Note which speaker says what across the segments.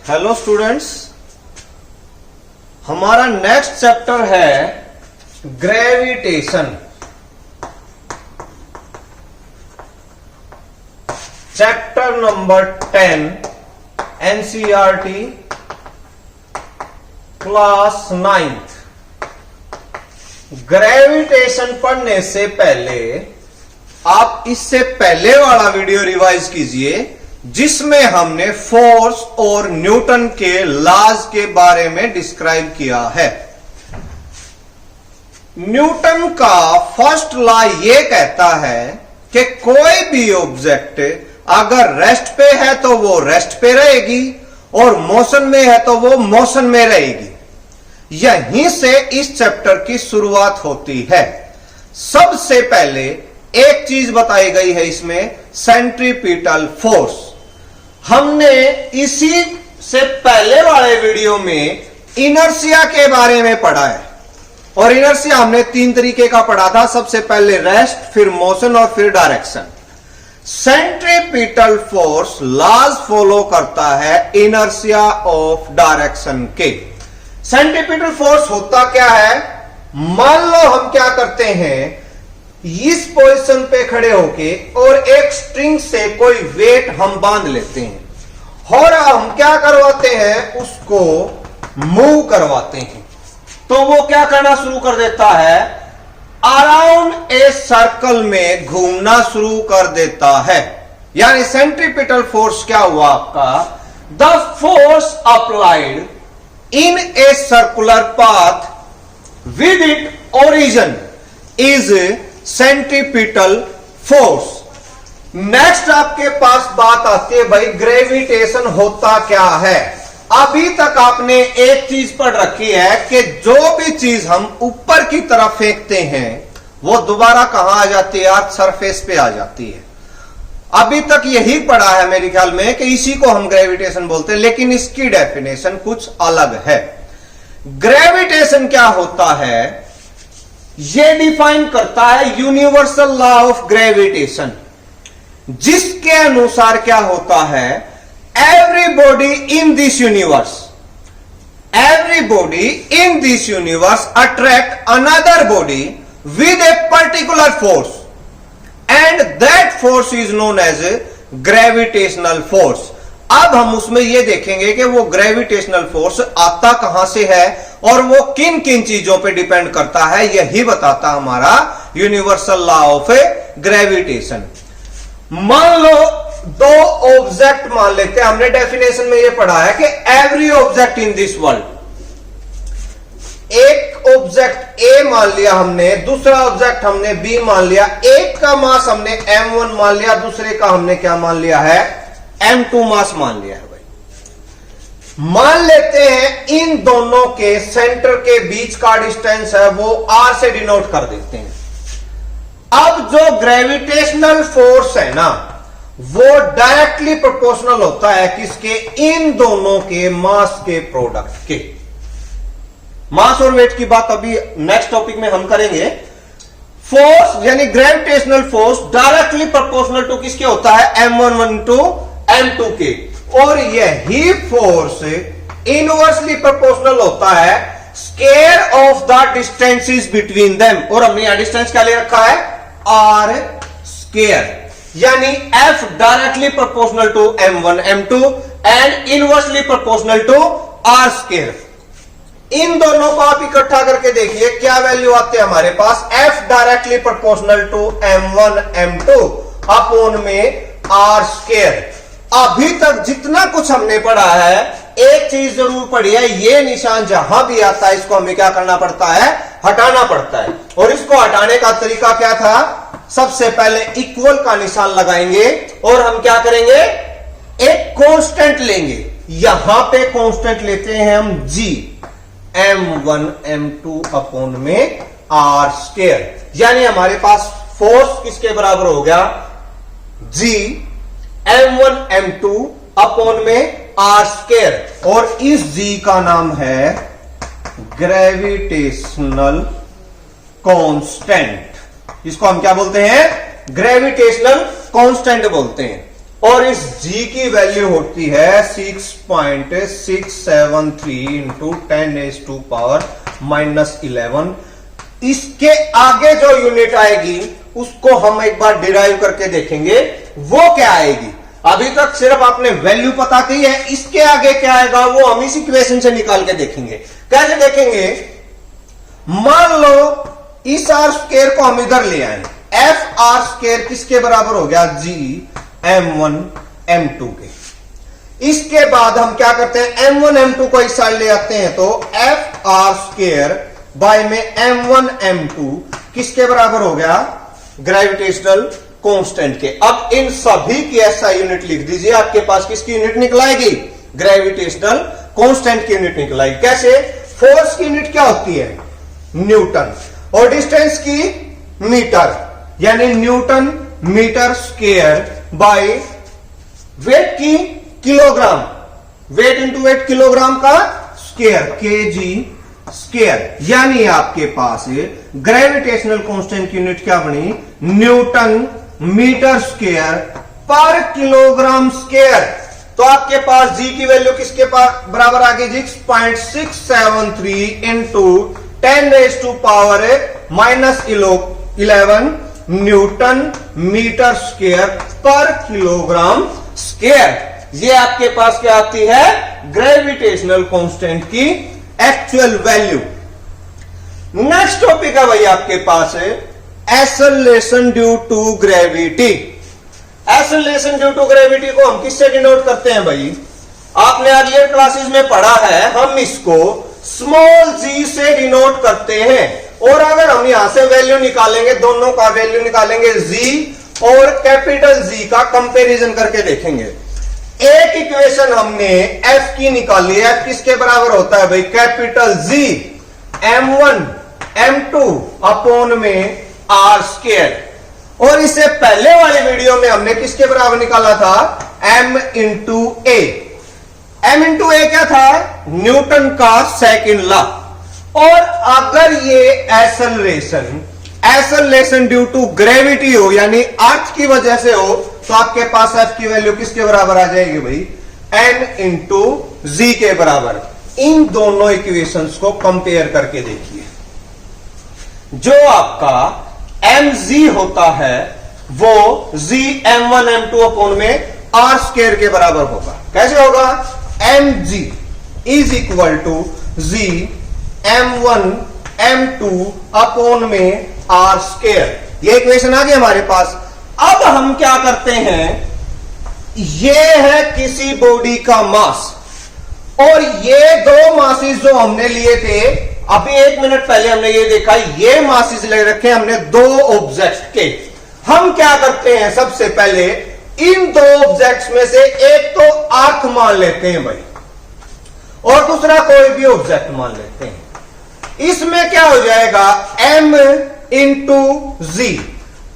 Speaker 1: Hello students, हमारा next chapter है gravitation. Chapter number 10 NCERT class 9th। Gravitation पढ़ने से पहले आप इससे पहले वाला वीडियो रिवाइज कीजिए जिसमें हमने फोर्स और न्यूटन के लॉज के बारे में डिस्क्राइब किया है। न्यूटन का फर्स्ट लॉ यह कहता है कि कोई भी ऑब्जेक्ट अगर रेस्ट पे है तो वो रेस्ट पे रहेगी और मोशन में है तो वो मोशन में रहेगी। यहीं से इस चैप्टर की शुरुआत होती है। सबसे पहले एक चीज बताई गई है इसमें, सेंट्रीपिटल फोर्स। हमने इसी से पहले वाले वीडियो में इनर्शिया के बारे में पढ़ा है और इनर्शिया हमने 3 तरीके का पढ़ा था। सबसे पहले रेस्ट, फिर मोशन और फिर direction. Centripetal force laws follow करता है इनर्शिया ऑफ डायरेक्शन के। सेंट्रीपिटल फोर्स होता क्या है? मान लो हम क्या करते हैं, इस पोजीशन पे खड़े होके और एक स्ट्रिंग से कोई वेट हम बांध लेते हैं और हम क्या करवाते हैं, उसको मूव करवाते हैं तो वो क्या करना शुरू कर देता है, अराउंड ए सर्कल में घूमना शुरू कर देता है। यानी सेंट्रीपिटल फोर्स क्या हुआ आपका, the force applied in a circular path with it origin is centripetal force. Next आपके पास बात आती है, भाई ग्रेविटेशन होता क्या है। अभी तक आपने एक चीज पढ़ रखी है कि जो भी चीज हम ऊपर की तरफ फेंकते हैं वो दोबारा कहां आ जाती है, अर्थ सरफेस पे आ जाती है। अभी तक यही पढ़ा है मेरे ख्याल में कि इसी को हम ग्रेविटेशन बोलते हैं, लेकिन इसकी डेफिनेशन कुछ अलग है। ग्रेविटेशन क्या होता है, ये डिफाइन करता है यूनिवर्सल लॉ ऑफ ग्रेविटेशन, जिसके अनुसार क्या होता है, everybody in this universe attract another body with a particular force and that force is known as gravitational force. अब हम उसमें यह देखेंगे कि वो ग्रेविटेशनल फोर्स आता कहां से है और वो किन किन चीजों पे डिपेंड करता है, यही बताता हमारा यूनिवर्सल लॉ ऑफ ग्रेविटेशन। मान लो 2 ऑब्जेक्ट मान लेते हैं, हमने डेफिनेशन में ये पढ़ा है कि every object in this world, एक ऑब्जेक्ट ए मान लिया हमने, दूसरा ऑब्जेक्ट हमने बी मान लिया, एक का मास हमने m1 मान लिया, दूसरे का हमने क्या मान लिया है, m2 मास मान लिया है। भाई मान लेते हैं इन दोनों के सेंटर के बीच का डिस्टेंस है वो r से डिनोट कर देते हैं। अब जो ग्रेविटेशनल फोर्स है ना, वो डायरेक्टली प्रोपोर्शनल होता है किसके, इन दोनों के मास के प्रोडक्ट के। मास और वेट की बात अभी नेक्स्ट टॉपिक में हम करेंगे। फोर्स यानी gravitational force directly proportional to किसके होता है, m1 टू m2 के, और यही फोर्स इनवर्सली प्रोपोर्शनल होता है square of the distances between them. और हमने यहां डिस्टेंस क्या ले रखा है, r स्क्वायर, यानी f directly proportional to m1 m2 and inversely proportional to r square. इन दोनों को आप इकट्ठा करके देखिए क्या वैल्यू आते हैं हमारे पास, f directly proportional to m1 m2 upon में r स्क्वायर। अभी तक जितना कुछ हमने पढ़ा है, एक चीज जरूर पढ़ी है, ये निशान जहां भी आता है इसको हमें क्या करना पड़ता है, हटाना पड़ता है। और इसको हटाने का तरीका क्या था, सबसे पहले इक्वल का निशान लगाएंगे और हम क्या करेंगे, एक कांस्टेंट लेंगे। यहां पे कांस्टेंट लेते हैं हम g, m1 m2 अपॉन में r स्क्वायर, यानी हमारे पास फोर्स किसके बराबर हो गया, g m1 m2 अपॉन में r स्क्वायर, और इस g का नाम है ग्रेविटेशनल कांस्टेंट। इसको हम क्या बोलते हैं, ग्रेविटेशनल कांस्टेंट बोलते हैं। और इस g की वैल्यू होती है 6.673 इंटू 10⁻⁻11। इसके आगे जो यूनिट आएगी उसको हम एक बार डिराइव करके देखेंगे, वो क्या आएगी। अभी तक सिर्फ आपने वैल्यू पता की है, इसके आगे क्या आएगा वो हम इस इक्वेशन से निकाल के देखेंगे। कैसे देखेंगे, मान लो इस आर स्क्वायर को हम इधर ले आए, एफ आर स्क्वायर किसके बराबर हो गया, जी m1 m2 के। इसके बाद हम क्या करते हैं, m1 m2 को इस साइड ले आते हैं, तो एफ आर स्क्वायर बाय में m1 m2 किसके बराबर हो गया, ग्रेविटेशनल कांस्टेंट के। अब इन सभी की एसआई यूनिट लिख दीजिए, आपके पास किसकी यूनिट निकलाएगी, ग्रेविटेशनल कांस्टेंट की यूनिट निकलाएगी। कैसे, फोर्स की यूनिट क्या होती है, न्यूटन, और डिस्टेंस की मीटर, यानी newton metre square by weight की kilogram, weight into weight kilogram का स्क्वायर, केजी स्क्वायर। यानी आपके पास ग्रेविटेशनल कांस्टेंट की यूनिट क्या बनी, न्यूटन मीटर स्क्वायर पर किलोग्राम स्क्वायर। तो आपके पास जी की वैल्यू किसके बराबर आ गई, 6.673 इंटू 10⁻⁻11 न्यूटन मीटर स्क्वायर पर किलोग्राम स्क्वायर। ये आपके पास क्या आती है, ग्रेविटेशनल कांस्टेंट की एक्चुअल वैल्यू। नेक्स्ट टॉपिक है भाई आपके पास है acceleration due to gravity. Acceleration due to gravity को हम किससे डिनोट करते हैं भाई, आपने अर्लियर क्लासेस में पढ़ा है, हम इसको स्मॉल जी से डिनोट करते हैं। और अगर हम यहां से वैल्यू निकालेंगे, दोनों का वैल्यू निकालेंगे जी और कैपिटल जी का कंपैरिजन करके देखेंगे। एक इक्वेशन हमने एफ की निकाली है, एफ किसके बराबर होता है भाई, capital G m1 m2 upon में आर स्क्वायर। और इससे पहले वाले वीडियो में हमने किसके बराबर निकाला था, m इंटू ए। m इंटू ए क्या था, न्यूटन का सेकंड लॉ। और अगर ये एक्सेलरेशन ड्यू टू ग्रेविटी हो, यानी अर्थ की वजह से हो, तो आपके पास एफ की वैल्यू किसके बराबर आ जाएगी भाई, n इंटू जी के बराबर। इन दोनों इक्वेशंस को कंपेयर करके देखिए, जो आपका mg होता है वो g m1 m2 अपॉन में r स्क्वायर के बराबर होगा। कैसे होगा, mg is equal to g m1 m2 upon में r स्क्वायर। ये इक्वेशन आ गई हमारे पास। अब हम क्या करते हैं, ये है किसी बॉडी का मास, और ये दो मासेस जो हमने लिए थे, अभी 1 मिनट पहले हमने ये देखा, ये मासेस ले रखे हमने दो ऑब्जेक्ट के। हम क्या करते हैं, सबसे पहले इन दो ऑब्जेक्ट्स में से एक तो अर्थ मान लेते हैं भाई, और दूसरा कोई भी ऑब्जेक्ट मान लेते हैं। इसमें क्या हो जाएगा, m इंटू जी।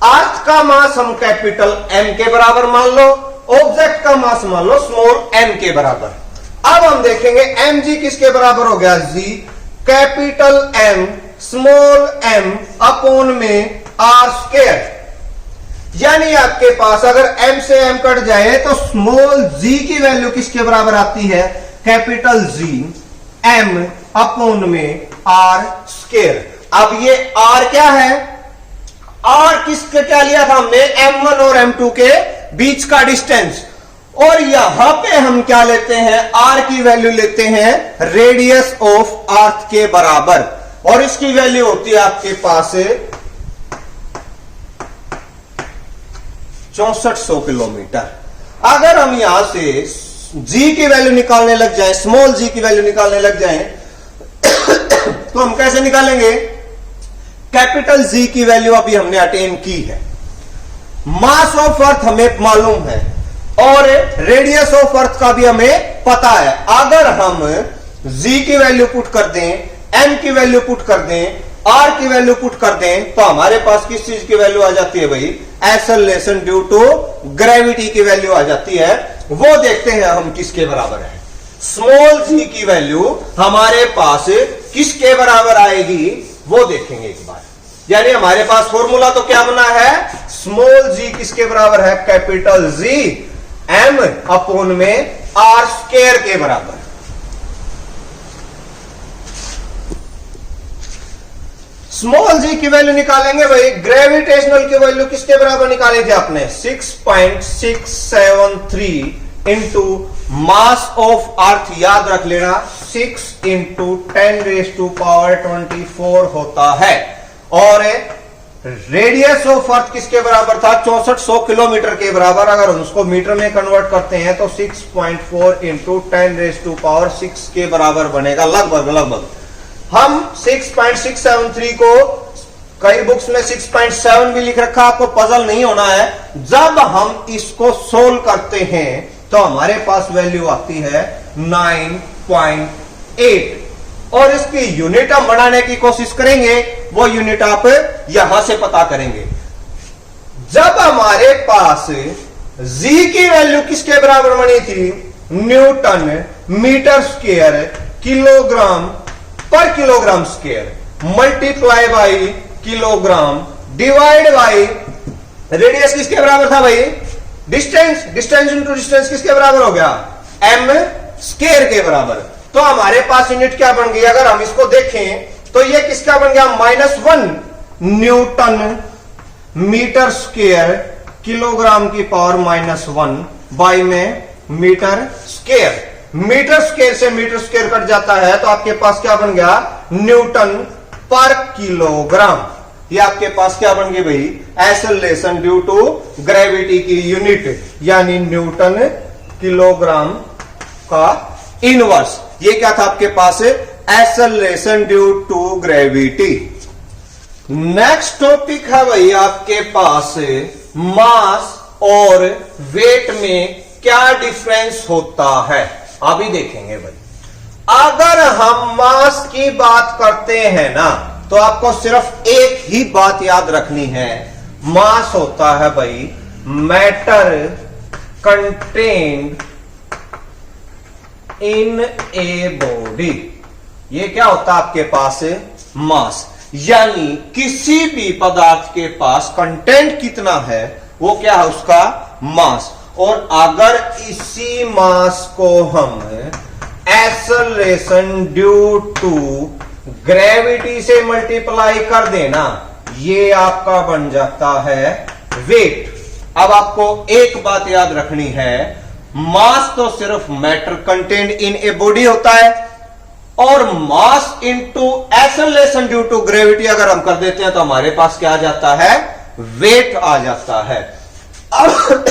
Speaker 1: अर्थ का मास हम कैपिटल M के बराबर मान लो, ऑब्जेक्ट का मास मान लो स्मॉल m के बराबर। अब हम देखेंगे mg किसके बराबर हो गया, g capital M small m upon में r स्क्वायर। यानी आपके पास अगर m से m कट जाए तो स्मॉल g की वैल्यू किसके बराबर आती है, कैपिटल G m अपॉन में r स्क्वायर। अब ये r क्या है, r किसके क्या लिया था हमने, m1 और m2 के बीच का डिस्टेंस। और यहां पे हम क्या लेते हैं, r की वैल्यू लेते हैं रेडियस ऑफ अर्थ के बराबर, और इसकी वैल्यू होती है आपके पास 6400 किलोमीटर। अगर हम यहां से g की वैल्यू निकालने लग जाएं, स्मॉल g की वैल्यू निकालने लग जाएं, तो हम कैसे निकालेंगे, कैपिटल G की वैल्यू अभी हमने अटेन की है, मास ऑफ अर्थ हमें मालूम है, और रेडियस ऑफ अर्थ का भी हमें पता है। अगर हम G की वैल्यू पुट कर दें, M की वैल्यू पुट कर दें, R की वैल्यू पुट कर दें, तो हमारे पास किस चीज की वैल्यू आ जाती है भाई, एक्सेलरेशन ड्यू टू ग्रेविटी की वैल्यू आ जाती है। वो देखते हैं हम किसके बराबर है, स्मॉल g की वैल्यू हमारे पास किसके बराबर आएगी वो देखेंगे एक बार। यानी हमारे पास फॉर्मूला तो क्या बना है, स्मॉल g किसके बराबर है, कैपिटल G एम अपोन में आर स्क्वायर के बराबर। स्मॉल जी की वैल्यू निकालेंगे भाई। ग्रेविटेशनल की वैल्यू किसके बराबर निकाली थी आपने? 6.673 इंटू मास ऑफ अर्थ, याद रख लेना 6 इंटू 10⁻24 होता है। और रेडियस ऑफ अर्थ किसके बराबर था? 6400 किलोमीटर के बराबर। अगर हम उसको मीटर में कन्वर्ट करते हैं तो 6.4 इंटू 10⁻6 के बराबर बनेगा लगभग। हम 6.673 को कई बुक्स में 6.7 भी लिख रखा, आपको पजल नहीं होना है। जब हम इसको सोल्व करते हैं तो हमारे पास वैल्यू आती है 9.8 और इसकी यूनिट हम बनाने की कोशिश करेंगे, वो यूनिट आप यहां से पता करेंगे। जब हमारे पास जी की वैल्यू किसके बराबर बनी थी? न्यूटन मीटर स्क्वायर किलोग्राम पर kilogram square multiply by kilogram divide by radius किसके बराबर था भाई? डिस्टेंस इंटू डिस्टेंस किसके बराबर हो गया? एम स्क्वायर के बराबर। तो हमारे पास यूनिट क्या बन गई? अगर हम इसको देखें तो ये किसका बन गया? -1 न्यूटन मीटर स्क्वायर किलोग्राम की पावर -1 बाई में मीटर स्क्वायर। मीटर स्क्वायर से मीटर स्क्वायर कट जाता है तो आपके पास क्या बन गया? न्यूटन पर किलोग्राम। ये आपके पास क्या बन गई भाई? एक्सेलरेशन ड्यू टू ग्रेविटी की यूनिट, यानी न्यूटन किलोग्राम का इनवर्स। ये क्या था आपके पास? Acceleration due to gravity. Next topic है भाई आपके पास मास और वेट में क्या डिफरेंस होता है, अभी देखेंगे भाई। अगर हम मास की बात करते हैं ना तो आपको सिर्फ एक ही बात याद रखनी है। मास होता है भाई matter contained in a body. ये क्या होता है आपके पास? मास, यानी किसी भी पदार्थ के पास कंटेंट कितना है वो क्या है? उसका मास। और अगर इसी मास को हम एक्सेलरेशन ड्यू टू ग्रेविटी से मल्टीप्लाई कर देना, ये आपका बन जाता है वेट। अब आपको एक बात याद रखनी है, मास तो सिर्फ matter content in a body होता है, और mass into acceleration due to gravity अगर हम कर देते हैं तो हमारे पास क्या आ जाता है? वेट आ जाता है। अब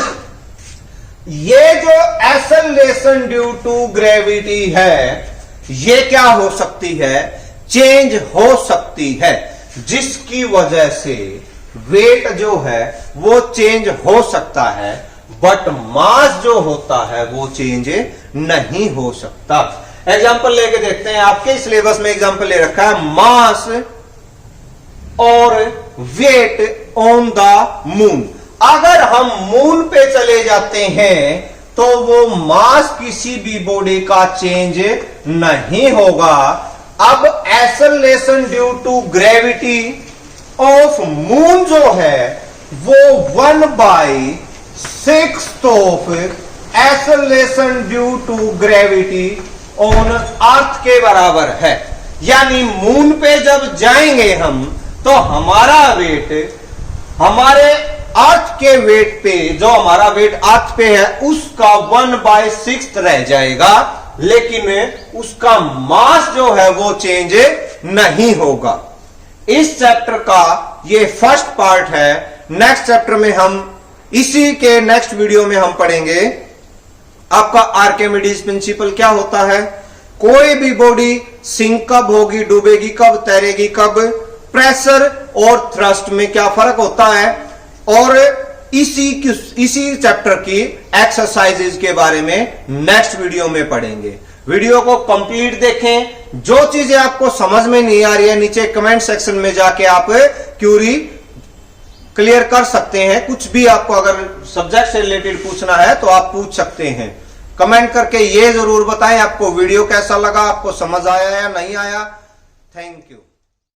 Speaker 1: ये जो एक्सेलरेशन ड्यू टू ग्रेविटी है, ये क्या हो सकती है? चेंज हो सकती है, जिसकी वजह से वेट जो है वो चेंज हो सकता है, बट मास जो होता है वो चेंज नहीं हो सकता। एग्जांपल लेके देखते हैं। आपके सिलेबस में एग्जांपल ले रखा है मास और वेट ऑन द मून। अगर हम मून पे चले जाते हैं तो वो मास किसी भी बॉडी का चेंज नहीं होगा। अब acceleration due to gravity of moon जो है वो 1/6 of acceleration due to gravity on earth के बराबर है। यानी मून पे जब जाएंगे हम तो हमारा वेट हमारे अर्थ के वेट पे, जो हमारा वेट अर्थ पे है उसका 1/6 रह जाएगा, लेकिन उसका मास जो है वो चेंज नहीं होगा। इस चैप्टर का ये फर्स्ट पार्ट है। नेक्स्ट चैप्टर में हम इसी के नेक्स्ट वीडियो में हम पढ़ेंगे आपका आर्किमिडीज प्रिंसिपल क्या होता है, कोई भी बॉडी सिंक कब होगी, डूबेगी कब, तैरेगी कब, प्रेशर और थ्रस्ट में क्या फर्क होता है, और इसी चैप्टर की एक्सरसाइजेज के बारे में नेक्स्ट वीडियो में पढ़ेंगे। वीडियो को कंप्लीट देखें। जो चीजें आपको समझ में नहीं आ रही है नीचे कमेंट सेक्शन में जाके आप क्यूरी क्लियर कर सकते हैं। कुछ भी आपको अगर सब्जेक्ट से रिलेटेड पूछना है तो आप पूछ सकते हैं। कमेंट करके ये जरूर बताएं आपको वीडियो कैसा लगा, आपको समझ आया या नहीं आया। Thank you.